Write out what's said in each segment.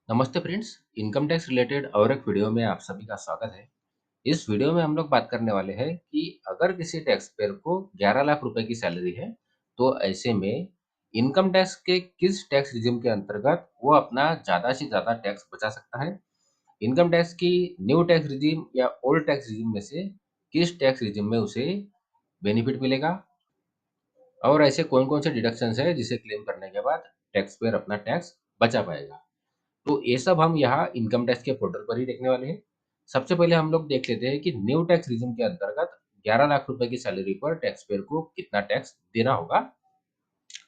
नमस्ते friends. Income tax related और एक वीडियो में आप सभी का स्वागत है। इस वीडियो में हम लोग बात करने वाले हैं कि अगर किसी टैक्स पेयर को 11 लाख रुपए की सैलरी है तो ऐसे में इनकम टैक्स के किस टैक्स रिजिम के अंतर्गत वो अपना ज़्यादा से ज़्यादा टैक्स बचा सकता है। इनकम टैक्स की न्यू टैक्स रिजिम या ओल्ड टैक्स रिजिम में से किस टैक्स रिजिम में उसे बेनिफिट मिलेगा और ऐसे कौन कौन से डिडक्शंस है जिसे क्लेम करने के बाद टैक्स पेयर अपना टैक्स बचा पाएगा। तो ये सब हम यहाँ इनकम टैक्स के पोर्टल पर ही देखने वाले हैं। सबसे पहले हम लोग देख लेते हैं कि न्यू टैक्स रिजिम के अंतर्गत 11 लाख रुपए की सैलरी पर टैक्स पेयर को कितना टैक्स देना होगा।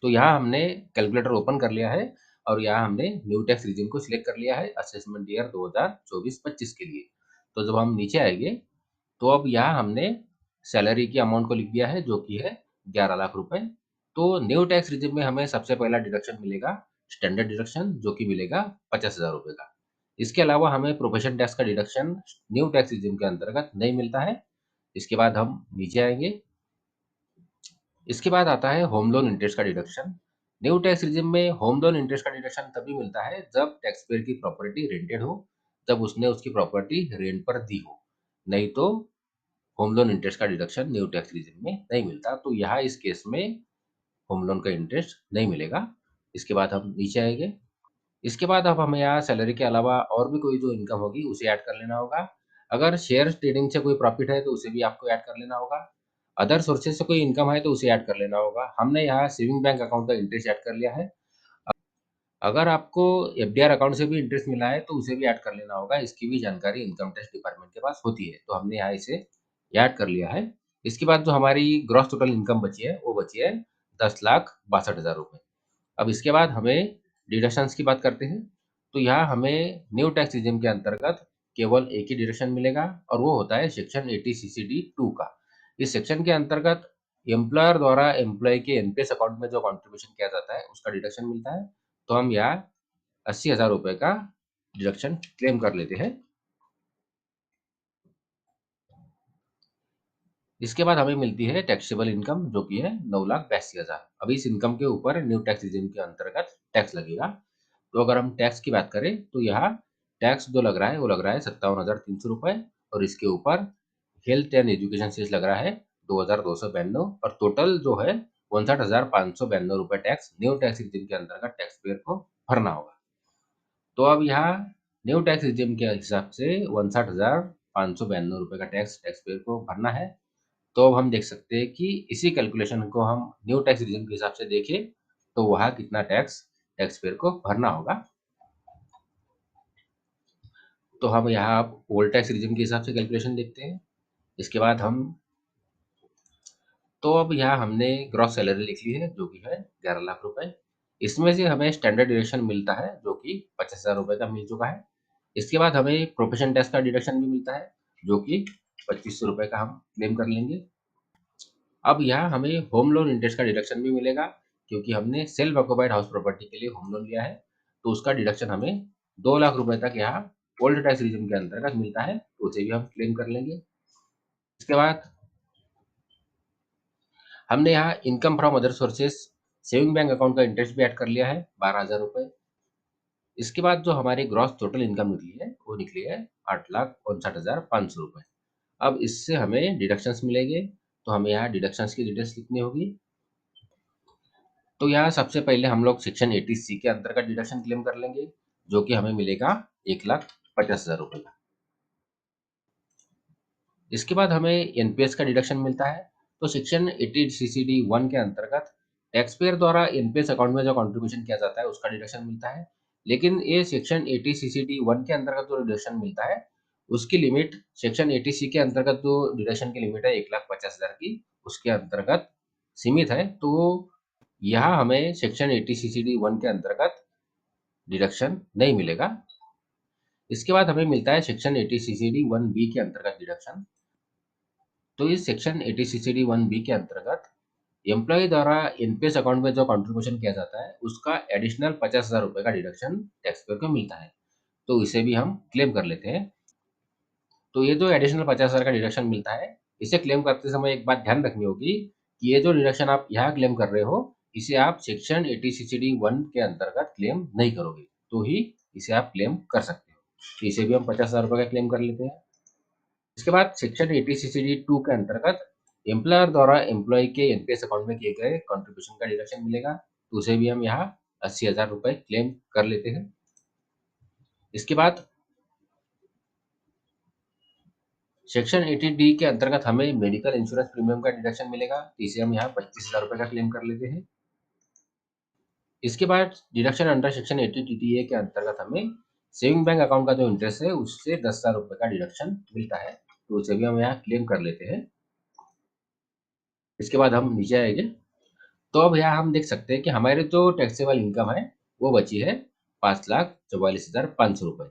तो यहाँ हमने कैलकुलेटर ओपन कर लिया है और यहाँ हमने न्यू टैक्स रिजिम को सिलेक्ट कर लिया है असेसमेंट ईयर 2024-25 के लिए। तो जब हम नीचे आएंगे तो अब यहाँ हमने सैलरी की अमाउंट को लिख दिया है जो कि है 11 लाख रुपए। तो न्यू टैक्स रिजिम में हमें सबसे पहला डिडक्शन मिलेगा स्टैंडर्ड डिडक्शन जो कि मिलेगा 50,000 रुपए का। इसके अलावा हमें प्रोफेशन टैक्स का डिडक्शन न्यू टैक्स रिजिम के अंतर्गत नहीं मिलता है। इसके बाद हम नीचे आएंगे। इसके बाद आता है होम लोन इंटरेस्ट का डिडक्शन। न्यू टैक्स रिजिम में होम लोन इंटरेस्ट का डिडक्शन तभी मिलता है जब टैक्स पेयर की प्रॉपर्टी रेंटेड हो, जब उसने उसकी प्रॉपर्टी रेंट पर दी हो। नहीं तो होम लोन इंटरेस्ट का डिडक्शन न्यू टैक्स रिजिम में नहीं मिलता। तो यहाँ इस केस में होम लोन का इंटरेस्ट नहीं मिलेगा। इसके बाद हम नीचे आएंगे। इसके बाद अब हमें यहाँ सैलरी के अलावा और भी कोई जो इनकम होगी उसे ऐड कर लेना होगा। अगर शेयर ट्रेडिंग से कोई प्रॉफिट है तो उसे भी आपको ऐड कर लेना होगा। अदर सोर्सेज से कोई इनकम है तो उसे ऐड कर लेना होगा। हमने यहाँ सेविंग बैंक अकाउंट का इंटरेस्ट ऐड कर लिया है। अगर आपको एफडीआर अकाउंट से भी इंटरेस्ट मिला है तो उसे भी ऐड कर लेना होगा। इसकी भी जानकारी इनकम टैक्स डिपार्टमेंट के पास होती है, तो हमने यहाँ इसे ऐड कर लिया है। इसके बाद जो हमारी ग्रॉस टोटल इनकम बची है वो बची है 10,62,000 रुपए। अब इसके बाद हमें डिडक्शंस की बात करते हैं। तो यहाँ हमें न्यू टैक्स रिजिम के अंतर्गत केवल एक ही डिडक्शन मिलेगा और वो होता है सेक्शन 80 सीसीडी 2 का। इस सेक्शन के अंतर्गत एम्प्लॉयर द्वारा एम्प्लॉय के एनपीएस अकाउंट में जो कंट्रीब्यूशन किया जाता है उसका डिडक्शन मिलता है। तो हम यहाँ 80,000 रुपए का डिडक्शन क्लेम कर लेते हैं। इसके बाद हमें मिलती है टैक्सेबल इनकम जो कि है 9,82,000। अब इस इनकम के ऊपर न्यू टैक्स रिजिम के अंतर्गत टैक्स लगेगा। तो अगर हम टैक्स की बात करें तो यहाँ टैक्स जो लग रहा है वो लग रहा है 57,300 रुपए और इसके ऊपर हेल्थ एंड एजुकेशन सेस लग रहा है 2,292 और टोटल जो है 59,592 रुपए टैक्स न्यू टैक्स रिजिम के अंतर्गत टैक्स पेयर को भरना होगा। तो अब यहाँ न्यू टैक्स रिजिम के हिसाब से 59,592 रुपए का टैक्स टैक्स पेयर को भरना है। तो अब हम देख सकते हैं कि इसी कैलकुलेशन को हम न्यू टैक्स रिजिम के हिसाब से देखें तो वहाँ कितना टैक्स टैक्स पेयर को भरना होगा। तो हम यहाँ आप ओल्ड टैक्स रिजिम के हिसाब से कैलकुलेशन देखते हैं। इसके बाद हम तो अब यहाँ हमने ग्रॉस सैलरी लिख ली है जो कि है 11 लाख रुपए। इसमें से हमें स्टैंडर्ड डिडक्शन मिलता है जो कि 50,000 रुपए का मिल चुका है। इसके बाद हमें प्रोफेशन टैक्स का डिडक्शन भी मिलता है जो कि 2500 रुपए का हम क्लेम कर लेंगे। अब यहाँ हमें होम लोन इंटरेस्ट का डिडक्शन भी मिलेगा क्योंकि हमने सेल्फ ऑक्युपाइड हाउस प्रॉपर्टी के लिए होम लोन लिया है। तो उसका डिडक्शन हमें 2 लाख रुपए तक यहाँ ओल्ड टैक्स रिजिम के अंतर्गत मिलता है, तो उसे भी हम क्लेम कर लेंगे। इसके बाद हमने यहाँ income from other sources saving bank account का इंटरेस्ट भी ऐड कर लिया है 12,000 रुपए। इसके बाद जो हमारी ग्रॉस टोटल इनकम निकली है वो निकली है 8,59,500 रुपए। अब इससे हमें डिडक्शंस मिलेंगे, तो हमें यहाँ डिडक्शंस की डिटेल्स लिखनी होगी। तो यहाँ सबसे पहले हम लोग सेक्शन 80C के अंतर्गत डिडक्शन क्लेम कर लेंगे जो कि हमें मिलेगा 1,50,000 रुपए का। इसके बाद हमें एनपीएस का डिडक्शन मिलता है। तो सेक्शन 80 सीसीडी 1 के अंतर्गत टैक्स पेयर द्वारा एनपीएस अकाउंट में जो कंट्रीब्यूशन किया जाता है उसका डिडक्शन मिलता है। लेकिन ये सेक्शन 80 सीसीडी 1 के अंतर्गत जो डिडक्शन मिलता है उसकी लिमिट सेक्शन 80C के अंतर्गत जो डिडक्शन की लिमिट है 1,50,000 की उसके अंतर्गत सीमित है। तो यहाँ हमें सेक्शन 80 सीसीडी 1 के अंतर्गत डिडक्शन नहीं मिलेगा। इसके बाद हमें मिलता है सेक्शन 80 सीसीडी 1B के अंतर्गत डिडक्शन। तो इस सेक्शन 80 सीसीडी 1B के अंतर्गत एम्प्लॉय द्वारा एनपीएस अकाउंट में जो कंट्रीब्यूशन किया जाता है उसका एडिशनल 50,000 रुपए का डिडक्शन टैक्स पेयर को मिलता है, तो इसे भी हम क्लेम कर लेते हैं। तो ये जो एडिशनल 50,000 का डिडक्शन मिलता है इसे क्लेम करते समय एक बात ध्यान रखनी होगी कि ये जो डिडक्शन आप यहाँ क्लेम कर रहे हो इसे आप सेक्शन 80 सीसीडी 1 के अंतर्गत क्लेम नहीं करोगे, तो ही इसे आप क्लेम कर सकते हो। तो इसे भी हम 50,000 रुपए का क्लेम कर लेते हैं। इसके बाद सेक्शन 80 सीसीडी 2 के अंतर्गत एम्प्लॉयर द्वारा एम्प्लॉय के एनपीएस अकाउंट में किए गए कंट्रीब्यूशन का डिडक्शन मिलेगा, तो उसे भी हम यहाँ 80,000 रुपए क्लेम कर लेते हैं। इसके बाद सेक्शन 80 डी के अंतर्गत हमें मेडिकल इंश्योरेंस प्रीमियम का डिडक्शन मिलेगा, तो इसे हम यहाँ 25,000 रुपए का क्लेम कर लेते हैं। इसके बाद डिडक्शन अंडर सेक्शन 80 टीटीए के अंतर्गत हमें सेविंग बैंक अकाउंट का जो इंटरेस्ट है उससे 10,000 रुपए का डिडक्शन मिलता है, तो उसे भी हम यहाँ क्लेम कर लेते हैं। इसके बाद हम नीचे आएंगे, तो अब यहाँ हम देख सकते हैं कि हमारे जो टैक्सेबल इनकम है वो बची है 5,44,500 रुपए।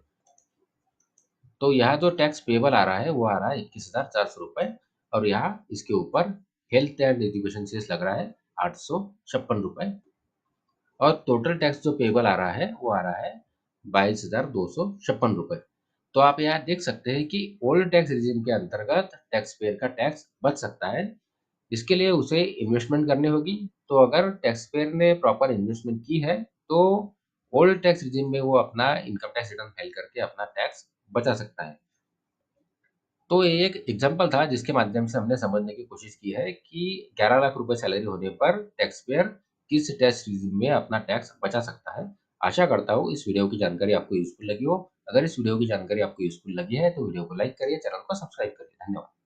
तो यहाँ जो टैक्स पेबल आ रहा है वो आ रहा है 21,400 रुपए, और यहाँ इसके ऊपर हेल्थ एंड एजुकेशन सेस लग रहा है 856 रुपए, और टोटल टैक्स जो पेबल आ रहा है वो आ रहा है 22,256 रुपए। तो आप यहाँ देख सकते हैं कि ओल्ड टैक्स रिजिम के अंतर्गत टैक्स पेयर का टैक्स बच सकता है। इसके लिए उसे इन्वेस्टमेंट करनी होगी। तो अगर टैक्स पेयर ने प्रॉपर इन्वेस्टमेंट की है तो ओल्ड टैक्स रिजिम में वो अपना इनकम टैक्स रिटर्न फाइल करके अपना टैक्स बचा सकता है। तो ये एक एग्जांपल था जिसके माध्यम से हमने समझने की कोशिश की है कि 11 लाख रुपए सैलरी होने पर टैक्स पेयर किस टैक्स रिजिम में अपना टैक्स बचा सकता है। आशा करता हूँ इस वीडियो की जानकारी आपको यूज़फुल लगी हो। अगर इस वीडियो की जानकारी आपको यूज़फुल लगी है तो वीडियो को लाइक करिए, चैनल को सब्सक्राइब करिए। धन्यवाद।